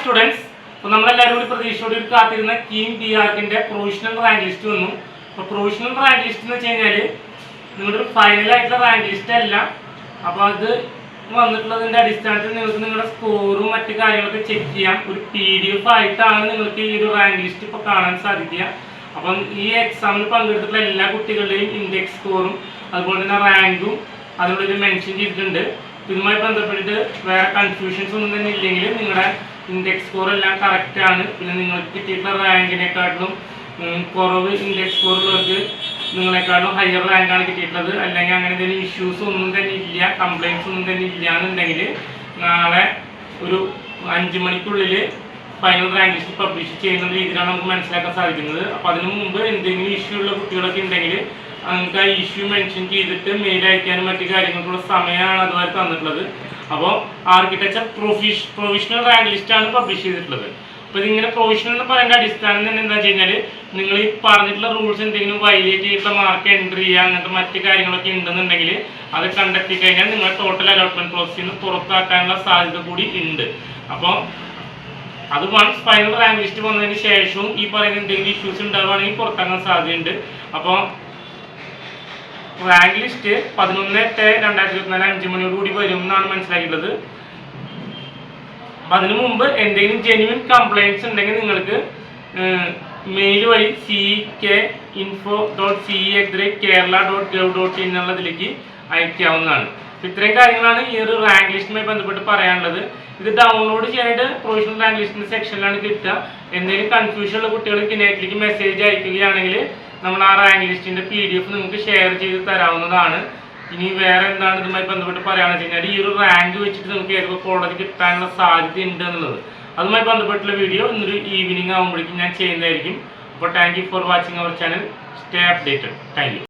Students, അപ്പോൾ നമ്മളെല്ലാവരും കൂടി പ്രതീക്ഷയോടെ കാത്തിരുന്ന കീം DRക്കിന്റെ പ്രൊവിഷണൽ റാങ്ക് ലിസ്റ്റ് വന്നു. അപ്പോൾ പ്രൊവിഷണൽ റാങ്ക് ലിസ്റ്റ് എന്ന് വെച്ച് കഴിഞ്ഞാൽ നിങ്ങളുടെ ഒരു ഫൈനലായിട്ടുള്ള റാങ്ക് ലിസ്റ്റ് അല്ല. അപ്പോൾ അത് വന്നിട്ടുള്ളതിൻ്റെ അടിസ്ഥാനത്തിൽ നിങ്ങൾക്ക് നിങ്ങളുടെ സ്കോറും മറ്റു കാര്യങ്ങളൊക്കെ ചെക്ക് ചെയ്യാം. ഒരു PDF ആയിട്ടാണ് നിങ്ങൾക്ക് ഈ ഒരു റാങ്ക് ലിസ്റ്റ് ഇപ്പോൾ കാണാൻ സാധിക്കുക. അപ്പം ഈ എക്സാമിൽ പങ്കെടുത്തിട്ടുള്ള എല്ലാ കുട്ടികളുടെയും ഇൻഡെക്സ് സ്കോറും അതുപോലെ തന്നെ റാങ്കും അതിനുള്ളിൽ മെൻഷൻ ചെയ്തിട്ടുണ്ട്. ഇതുമായി ബന്ധപ്പെട്ടിട്ട് വേറെ കൺഫ്യൂഷൻസ് ഒന്നും തന്നെ ഇല്ലെങ്കിൽ നിങ്ങളുടെ ഇൻഡെക്സ് സ്കോർ എല്ലാം കറക്റ്റ് ആണ്. പിന്നെ നിങ്ങൾക്ക് കിട്ടിയിട്ടുള്ള റാങ്കിനെക്കാട്ടിലും കുറവ് ഇൻഡെക്സ് സ്കോർ ഉള്ളവർക്ക് നിങ്ങളെക്കാളും ഹയർ റാങ്കാണ് കിട്ടിയിട്ടുള്ളത്. അല്ലെങ്കിൽ അങ്ങനെ എന്തെങ്കിലും ഇഷ്യൂസ് ഒന്നും തന്നെ ഇല്ല, കംപ്ലയിൻസ് ഒന്നും തന്നെ ഇല്ല എന്നുണ്ടെങ്കിൽ നാളെ ഒരു 5 മണിക്കുള്ളിൽ ഫൈനൽ റാങ്ക് ലിസ്റ്റ് പബ്ലിഷ് ചെയ്യുന്ന രീതിയിലാണ് നമുക്ക് മനസ്സിലാക്കാൻ സാധിക്കുന്നത്. അപ്പോൾ അതിനു മുമ്പ് എന്തെങ്കിലും ഇഷ്യൂ ഉള്ള കുട്ടികളൊക്കെ ഉണ്ടെങ്കിൽ നമുക്ക് ആ ഇഷ്യൂ മെൻഷൻ ചെയ്തിട്ട് മെയിൽ അയക്കാനും മറ്റു കാര്യങ്ങൾക്കുള്ള സമയമാണ് അതുവരെ തന്നിട്ടുള്ളത്. അപ്പോൾ ആർക്കിടെക്ചർ പ്രൊവിഷണൽ റാങ്ക് ലിസ്റ്റാണ് പബ്ലിഷ് ചെയ്തിട്ടുള്ളത്. അപ്പോൾ ഇതിങ്ങനെ പ്രൊവിഷണൽ എന്ന് പറയേണ്ട അടിസ്ഥാനം തന്നെ എന്താ വെച്ച് കഴിഞ്ഞാൽ നിങ്ങൾ ഈ പറഞ്ഞിട്ടുള്ള റൂൾസ് എന്തെങ്കിലും വയലേറ്റ് ചെയ്തിട്ടുള്ള മാർക്ക് എൻട്രി ചെയ്യുക അങ്ങനത്തെ മറ്റു കാര്യങ്ങളൊക്കെ ഉണ്ടെന്നുണ്ടെങ്കിൽ അത് കണ്ടെത്തി കഴിഞ്ഞാൽ നിങ്ങളെ ടോട്ടൽ അലോട്ട്മെന്റ് പ്രോസസ്സിൽ നിന്ന് പുറത്താക്കാനുള്ള സാധ്യത കൂടി ഉണ്ട്. അപ്പോൾ അത് വൺസ് ഫൈനൽ റാങ്ക് ലിസ്റ്റ് വന്നതിന് ശേഷവും ഈ പറയുന്ന എന്തെങ്കിലും ഇഷ്യൂസ് ഉണ്ടാവുകയാണെങ്കിൽ പുറത്താക്കാൻ സാധ്യതയുണ്ട്. അപ്പോൾ റാങ്ക് ലിസ്റ്റ് 11/8/2024 5 മണിയോടുകൂടി വരും എന്നാണ് മനസ്സിലാക്കിയിട്ടുള്ളത്. അപ്പം അതിനു മുമ്പ് എന്തെങ്കിലും ജെന്യുവൻ കംപ്ലയിൻറ്റ്സ് ഉണ്ടെങ്കിൽ നിങ്ങൾക്ക് മെയിൽ വഴി cek.info.ce@kerala.gov.in എന്നുള്ളതിലേക്ക് അയക്കാവുന്നതാണ്. ഇത്രയും കാര്യങ്ങളാണ് ഈ ഒരു റാങ്ക് ലിസ്റ്റുമായി ബന്ധപ്പെട്ട് പറയാനുള്ളത്. ഇത് ഡൗൺലോഡ് ചെയ്യാനായിട്ട് പ്രൊവിഷണൽ റാങ്ക് ലിസ്റ്റിന്റെ സെക്ഷനിലാണ് കിട്ടുക. എന്തെങ്കിലും കൺഫ്യൂഷൻ ഉള്ള കുട്ടികൾ കിനേറ്റിലേക്ക് മെസ്സേജ് അയക്കുകയാണെങ്കിൽ നമ്മൾ ആ റാങ്ക് ലിസ്റ്റിന്റെ PDF നിങ്ങൾക്ക് ഷെയർ ചെയ്ത് തരാവുന്നതാണ്. ഇനി വേറെ എന്താണ് ഇതുമായി ബന്ധപ്പെട്ട് പറയുകയാണെന്ന് വെച്ച് കഴിഞ്ഞാൽ ഈ ഒരു റാങ്ക് വെച്ചിട്ട് നിങ്ങൾക്ക് ഏതൊക്കെ കോളേജ് കിട്ടാനുള്ള സാധ്യത ഉണ്ട് എന്നുള്ളത് അതുമായി ബന്ധപ്പെട്ടുള്ള വീഡിയോ ഇന്നൊരു ഈവനിങ് ആകുമ്പോഴേക്കും ഞാൻ ചെയ്യുന്നതായിരിക്കും. അപ്പോൾ thank you for watching our channel. Stay updated. Thank U.